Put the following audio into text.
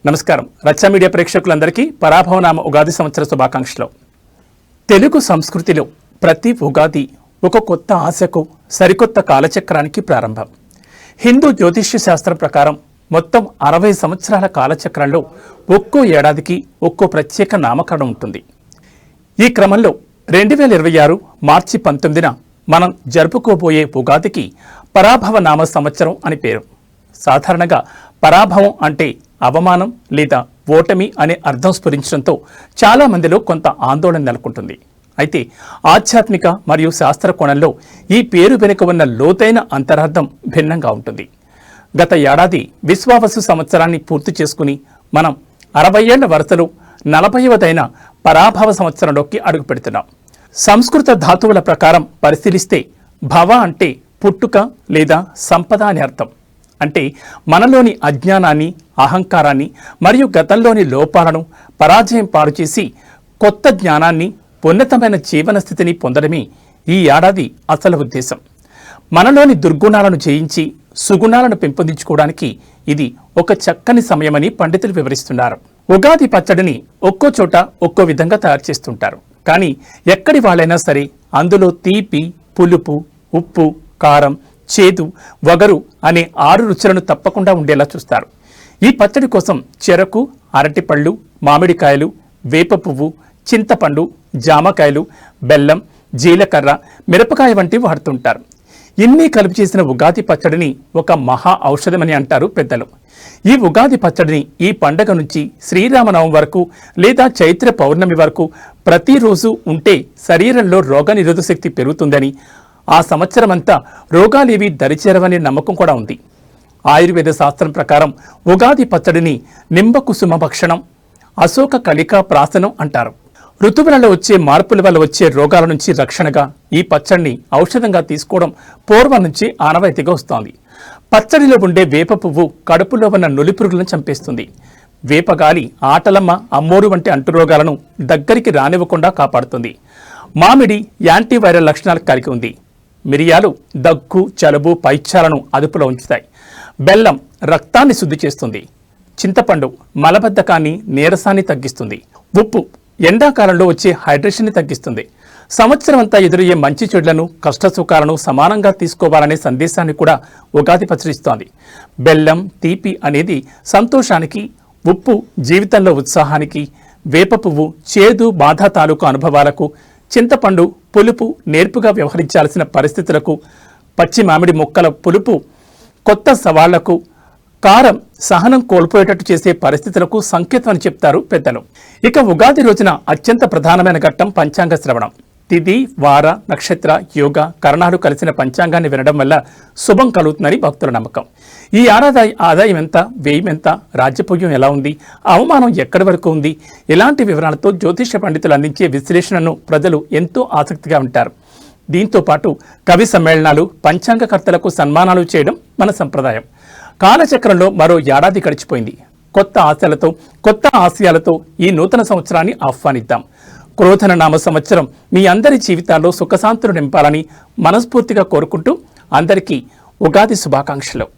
నమస్కారం. రచ్చ మీడియా ప్రేక్షకులందరికీ పరాభవనామ ఉగాది సంవత్సర శుభాకాంక్షలు. తెలుగు సంస్కృతిలో ప్రతి ఉగాది ఒక కొత్త ఆశకు, సరికొత్త కాలచక్రానికి ప్రారంభం. హిందూ జ్యోతిష్య శాస్త్రం ప్రకారం మొత్తం 60 సంవత్సరాల కాలచక్రంలో ఒక్కో ఏడాదికి ఒక్కో ప్రత్యేక నామకరణం ఉంటుంది. ఈ క్రమంలో 2026 మార్చి 19న మనం జరుపుకోబోయే ఉగాదికి పరాభవ నామ సంవత్సరం అని పేరు. సాధారణంగా పరాభవం అంటే అవమానం లేదా ఓటమి అనే అర్థం స్ఫురించడంతో చాలామందిలో కొంత ఆందోళన నెలకొంటుంది. అయితే ఆధ్యాత్మిక మరియు శాస్త్ర కోణంలో ఈ పేరు వెనుక ఉన్న లోతైన అంతరార్థం భిన్నంగా ఉంటుంది. గత ఏడాది విశ్వావసు సంవత్సరాన్ని పూర్తి చేసుకుని మనం 60 ఏళ్ల వరుసలో 40వదైన పరాభవ సంవత్సరంలోకి అడుగు పెడుతున్నాం. సంస్కృత ధాతువుల ప్రకారం పరిశీలిస్తే భవ అంటే పుట్టుక లేదా సంపద అని అర్థం. అంటే మనలోని అజ్ఞానాన్ని, అహంకారాన్ని మరియు గతంలోని లోపాలను పరాజయం పాడు చేసి కొత్త జ్ఞానాన్ని, ఉన్నతమైన జీవన స్థితిని పొందడమే ఈ ఏడాది అసలు ఉద్దేశం. మనలోని దుర్గుణాలను జయించి సుగుణాలను పెంపొందించుకోవడానికి ఇది ఒక చక్కని సమయమని పండితులు వివరిస్తున్నారు. ఉగాది పచ్చడిని ఒక్కో చోట ఒక్కో విధంగా తయారు చేస్తుంటారు. కానీ ఎక్కడి వాళ్ళైనా సరే అందులో తీపి, పులుపు, ఉప్పు, కారం, చేదు, వగరు అనే 6 రుచులను తప్పకుండా ఉండేలా చూస్తారు. ఈ పచ్చడి కోసం చెరకు, అరటిపళ్ళు, మామిడికాయలు, వేప పువ్వు, చింతపండు, జామకాయలు, బెల్లం, జీలకర్ర, మిరపకాయ వంటివి వాడుతుంటారు. ఇన్ని కలిపి చేసిన ఉగాది పచ్చడిని ఒక మహా ఔషధమని అంటారు పెద్దలు. ఈ ఉగాది పచ్చడిని ఈ పండగ నుంచి శ్రీరామనవమి వరకు లేదా చైత్ర పౌర్ణమి వరకు ప్రతిరోజు ఉంటే శరీరంలో రోగనిరోధక శక్తి పెరుగుతుందని, ఆ సంవత్సరమంతా రోగాలేవి దరిచేరవనే నమ్మకం కూడా ఉంది. ఆయుర్వేద శాస్త్రం ప్రకారం ఉగాది పచ్చడిని నింబకుసుమ భక్షణం, అశోక కలికా ప్రాసనం అంటారు. ఋతువులలో వచ్చే మార్పుల వల్ల వచ్చే రోగాల నుంచి రక్షణగా ఈ పచ్చడిని ఔషధంగా తీసుకోవడం పూర్వం నుంచి ఆనవాయితీగా వస్తోంది. పచ్చడిలో ఉండే వేప పువ్వు కడుపులో ఉన్న నులిపురుగులను చంపేస్తుంది. వేపగాలి ఆటలమ్మ, అమ్మోరు వంటి అంటురోగాలను దగ్గరికి రానివ్వకుండా కాపాడుతుంది. మామిడి యాంటీవైరల్ లక్షణాలు కలిగి ఉంది. మిరియాలు దగ్గు, జలుబు, పైత్యాలను అదుపులో ఉంచుతాయి. బెల్లం రక్తాన్ని శుద్ధి చేస్తుంది. చింతపండు మలబద్ధకాన్ని, నీరసాన్ని తగ్గిస్తుంది. ఉప్పు ఎండాకాలంలో వచ్చే హైడ్రేషన్ని తగ్గిస్తుంది. సంవత్సరం అంతా ఎదురయ్యే మంచి చెడులను, కష్టసుఖాలను సమానంగా తీసుకోవాలనే సందేశాన్ని కూడా ఉగాది పచ్చడిస్తోంది. బెల్లం, తీపి అనేది సంతోషానికి, ఉప్పు జీవితంలో ఉత్సాహానికి, వేప పువ్వు చేదు, బాధ తాలూకు అనుభవాలకు, చింతపండు పులుపు నేర్పుగా వ్యవహరించాల్సిన పరిస్థితులకు, పచ్చి మామిడి ముక్కల పులుపు కొత్త సవాళ్లకు, కారం సహనం కోల్పోయేటట్టు చేసే పరిస్థితులకు సంకేతం అని చెప్తారు పెద్దలు. ఇక ఉగాది రోజున అత్యంత ప్రధానమైన ఘట్టం పంచాంగ శ్రవణం. తిథి, వార, నక్షత్ర, యోగ, కరణాలు కలిసిన పంచాంగాన్ని వినడం వల్ల శుభం కలుగుతుందని భక్తుల నమ్మకం. ఈ ఆదాయం ఎంత, వ్యయం ఎంత, రాజ్యపుణ్యం ఎలా ఉంది, అవమానం ఎక్కడి వరకు ఉంది, ఇలాంటి వివరాలతో జ్యోతిష పండితులు అందించే విశ్లేషణను ప్రజలు ఎంతో ఆసక్తిగా ఉంటారు. దీంతో పాటు కవి సమ్మేళనాలు, పంచాంగకర్తలకు సన్మానాలు చేయడం మన సంప్రదాయం. కాలచక్రంలో మరో ఏడాది గడిచిపోయింది. కొత్త ఆశలతో, కొత్త ఆశయాలతో ఈ నూతన సంవత్సరాన్ని ఆహ్వానిద్దాం. క్రోధన నామ సంవత్సరం మీ అందరి జీవితాల్లో సుఖశాంతులు నింపాలని మనస్ఫూర్తిగా కోరుకుంటూ అందరికీ ఉగాది శుభాకాంక్షలు.